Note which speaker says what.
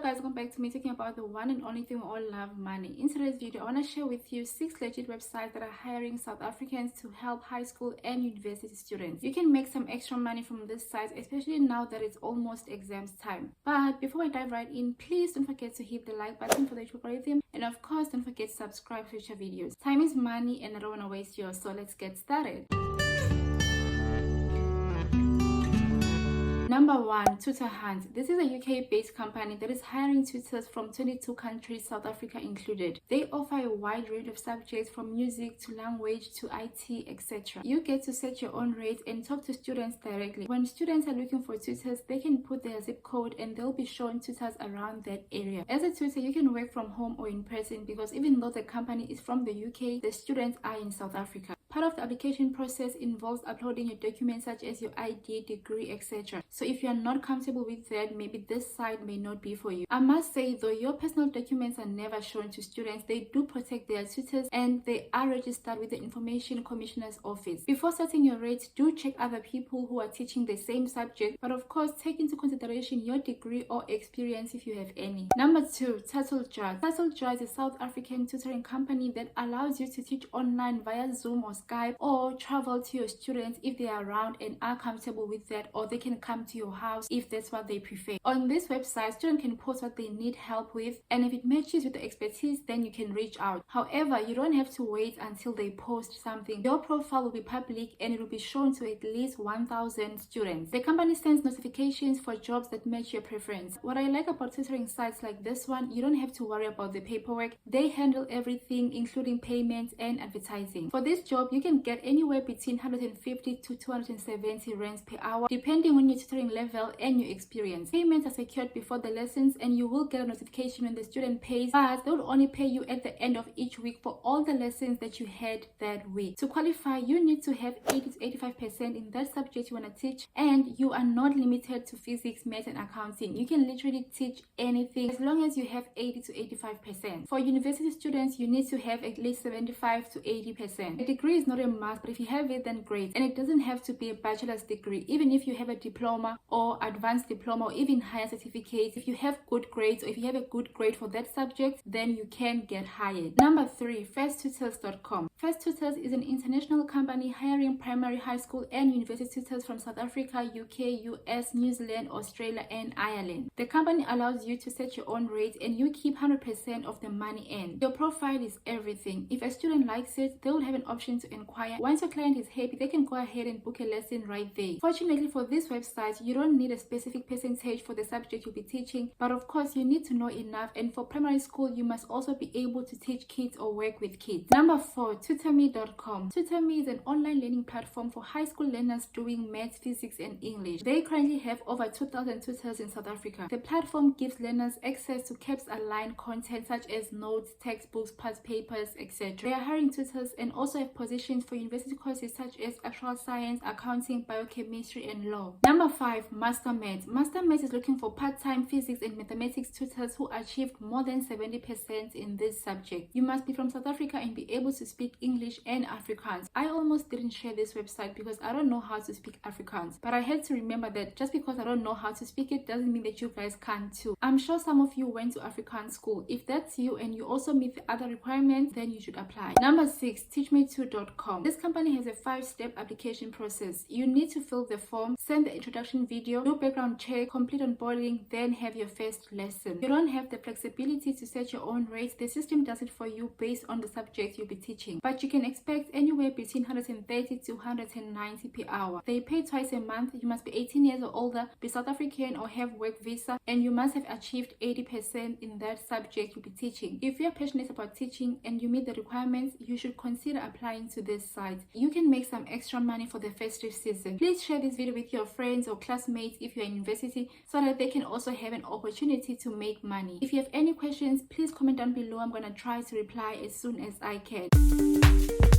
Speaker 1: guys, welcome back to me talking about the one and only thing we all love, money. In today's video, I want to share with you 6 legit websites that are hiring South Africans to help high school and university students. You can make some extra money from this site, especially now that it's almost exams time. But before I dive right in, please don't forget to hit the like button for the YouTube algorithm, and of course don't forget to subscribe for future videos. Time is money and I don't want to waste yours, so let's get started. Number 1, Tutor Hunt. This is a UK-based company that is hiring tutors from 22 countries, South Africa included. They offer a wide range of subjects from music to language to IT, etc. You get to set your own rates and talk to students directly. When students are looking for tutors, they can put their zip code and they'll be shown tutors around that area. As a tutor, you can work from home or in person because even though the company is from the UK, the students are in South Africa. Part of the application process involves uploading your documents such as your ID, degree, etc. So if you are not comfortable with that, maybe this site may not be for you. I must say though, your personal documents are never shown to students. They do protect their tutors and they are registered with the Information Commissioner's Office. Before setting your rates, do check other people who are teaching the same subject, but of course take into consideration your degree or experience if you have any. Number 2, TurtleJar. TurtleJar is a South African tutoring company that allows you to teach online via Zoom or Skype, or travel to your students if they are around and are comfortable with that, or they can come to your house if that's what they prefer. On this website, students can post what they need help with, and if it matches with the expertise, then you can reach out. However, you don't have to wait until they post something. Your profile will be public and it will be shown to at least 1,000 students. The company sends notifications for jobs that match your preference. What I like about tutoring sites like this one, you don't have to worry about the paperwork. They handle everything, including payments and advertising. For this job, you can get anywhere between 150 to 270 rands per hour, depending on your tutoring level and your experience. Payments are secured before the lessons and you will get a notification when the student pays, but they will only pay you at the end of each week for all the lessons that you had that week. To qualify, you need to have 80 to 85% in that subject you want to teach, and you are not limited to physics, math and accounting. You can literally teach anything as long as you have 80 to 85%. For university students, you need to have at least 75 to 80%. A degree is not a must, but if you have it, then great. And it doesn't have to be a bachelor's degree. Even if you have a diploma or advanced diploma or even higher certificates, if you have good grades or if you have a good grade for that subject, then you can get hired. Number 3, FirstTutors.com. FirstTutors is an international company hiring primary, high school and university tutors from South Africa, UK, US, New Zealand, Australia and Ireland. The company allows you to set your own rates and you keep 100% of the money in. Your profile is everything. If a student likes it, they will have an option to inquire. Once your client is happy, they can go ahead and book a lesson right there. Fortunately for this website, you don't need a specific percentage for the subject you'll be teaching, but of course you need to know enough, and for primary school you must also be able to teach kids or work with kids. Number 4, Tutami.com. Tutami is an online learning platform for high school learners doing maths, physics and English. They currently have over 2,000 tutors in South Africa. The platform gives learners access to CAPS-aligned content such as notes, textbooks, past papers, etc. They are hiring tutors and also have positions for university courses such as actual science, accounting, biochemistry and law. Number 5, Mastermind. Mastermind is looking for part-time physics and mathematics tutors who achieved more than 70% in this subject. You must be from South Africa and be able to speak English and Afrikaans. I almost didn't share this website because I don't know how to speak Afrikaans, but I had to remember that just because I don't know how to speak it doesn't mean that you guys can't too. I'm sure some of you went to Afrikaans school. If that's you and you also meet the other requirements, then you should apply. Number 6, Teachme2.com. This company has a 5-step application process. You need to fill the form, send the introduction video, do background check, complete onboarding, then have your first lesson. You don't have the flexibility to set your own rates. The system does it for you based on the subject you'll be teaching, but you can expect anywhere between 130 to 190 per hour. They pay twice a month. You must be 18 years or older, be South African or have work visa, and you must have achieved 80% in that subject you'll be teaching. If you're passionate about teaching and you meet the requirements, you should consider applying to this site. You can make some extra money for the festive season. Please share this video with your friends or classmates if you're in university so that they can also have an opportunity to make money. If you have any questions, please comment down below. I'm gonna try to reply as soon as I can.